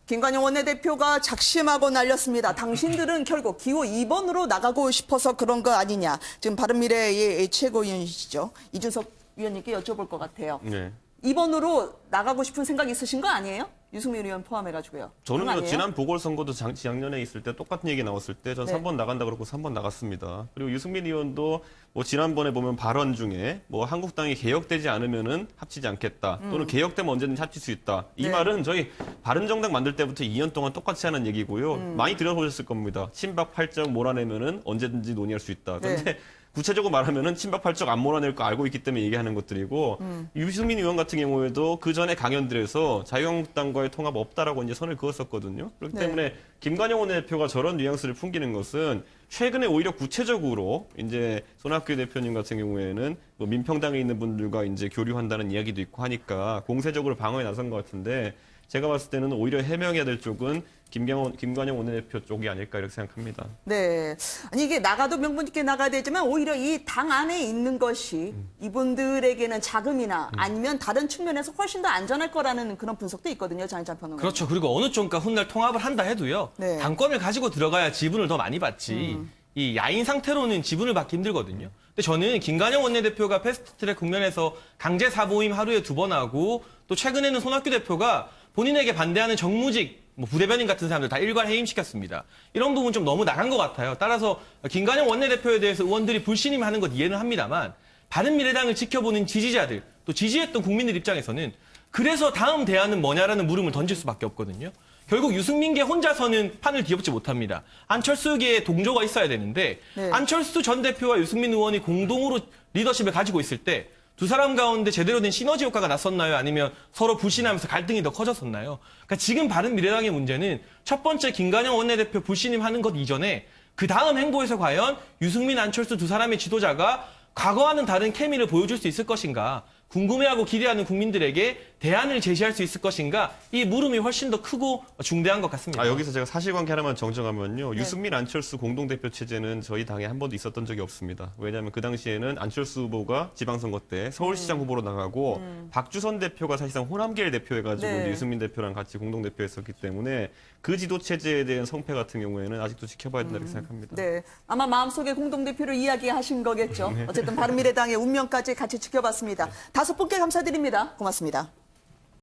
Speaker 1: 김관영 원내대표가 작심하고 날렸습니다. 당신들은 결국 기호 2번으로 나가고 싶어서 그런 거 아니냐. 지금 바른미래의 최고위원이시죠. 이준석 위원님께 여쭤볼 것 같아요.
Speaker 8: 네.
Speaker 1: 2번으로 나가고 싶은 생각 있으신 거 아니에요? 유승민 의원 포함해가지고요.
Speaker 8: 저는요, 지난 보궐선거도 작년에 있을 때 똑같은 얘기 나왔을 때 전 3번 나간다 그러고 3번 나갔습니다. 그리고 유승민 의원도 뭐 지난번에 보면 발언 중에 뭐 한국당이 개혁되지 않으면은 합치지 않겠다. 또는 개혁되면 언제든지 합칠 수 있다. 이 말은 저희 바른정당 만들 때부터 2년 동안 똑같이 하는 얘기고요. 많이 들어보셨을 겁니다. 친박 8정 몰아내면은 언제든지 논의할 수 있다. 그런데 구체적으로 말하면은 친박 8정 안 몰아낼 거 알고 있기 때문에 얘기하는 것들이고 유승민 의원 같은 경우에도 그 전에 강연들에서 자유한국당과의 통합 없다라고 이제 선을 그었었거든요. 그렇기 때문에 김관영 원내대표가 저런 뉘앙스를 풍기는 것은 최근에 오히려 구체적으로 이제 손학규 대표님 같은 경우에는 뭐 민평당에 있는 분들과 이제 교류한다는 이야기도 있고 하니까 공세적으로 방어에 나선 것 같은데 제가 봤을 때는 오히려 해명해야 될 쪽은 김관영 원내대표 쪽이 아닐까 이렇게 생각합니다.
Speaker 1: 네. 아니 이게 나가도 명분 있게 나가야 되지만 오히려 이 당 안에 있는 것이 이분들에게는 자금이나 아니면 다른 측면에서 훨씬 더 안전할 거라는 그런 분석도 있거든요. 장희찬 평론가.
Speaker 9: 그렇죠. 그리고 어느 쪽과 훗날 통합을 한다 해도요. 당권을 가지고 들어가야 지분을 더 많이 받지. 이 야인 상태로는 지분을 받기 힘들거든요. 근데 저는 김관영 원내대표가 패스트트랙 국면에서 강제 사보임 하루에 2번 하고 또 최근에는 손학규 대표가 본인에게 반대하는 정무직 뭐 부대변인 같은 사람들 다 일괄 해임시켰습니다. 이런 부분 좀 너무 나간 것 같아요. 따라서 김관영 원내대표에 대해서 의원들이 불신임하는 것 이해는 합니다만 바른미래당을 지켜보는 지지자들 또 지지했던 국민들 입장에서는 그래서 다음 대안은 뭐냐라는 물음을 던질 수밖에 없거든요. 결국 유승민계 혼자서는 판을 뒤엎지 못합니다. 안철수계의 동조가 있어야 되는데
Speaker 1: 네.
Speaker 9: 안철수 전 대표와 유승민 의원이 공동으로 리더십을 가지고 있을 때 두 사람 가운데 제대로 된 시너지 효과가 났었나요? 아니면 서로 불신하면서 갈등이 더 커졌었나요? 그러니까 지금 바른미래당의 문제는 첫 번째 김관영 원내대표 불신임하는 것 이전에 그 다음 행보에서 과연 유승민, 안철수 두 사람의 지도자가 과거와는 다른 케미를 보여줄 수 있을 것인가, 궁금해하고 기대하는 국민들에게 대안을 제시할 수 있을 것인가, 이 물음이 훨씬 더 크고 중대한 것 같습니다.
Speaker 8: 여기서 제가 사실관계 하나만 정정하면요. 유승민, 안철수 공동대표 체제는 저희 당에 한 번도 있었던 적이 없습니다. 왜냐하면 그 당시에는 안철수 후보가 지방선거 때 서울시장 후보로 나가고 박주선 대표가 사실상 호남계를 대표해가지고
Speaker 1: 네.
Speaker 8: 이제 유승민 대표랑 같이 공동대표했었기 때문에 그 지도 체제에 대한 성패 같은 경우에는 아직도 지켜봐야 된다고 생각합니다.
Speaker 1: 네, 아마 마음속에 공동대표를 이야기하신 거겠죠. 어쨌든 바른미래당의 운명까지 같이 지켜봤습니다. 5분께 감사드립니다. 고맙습니다.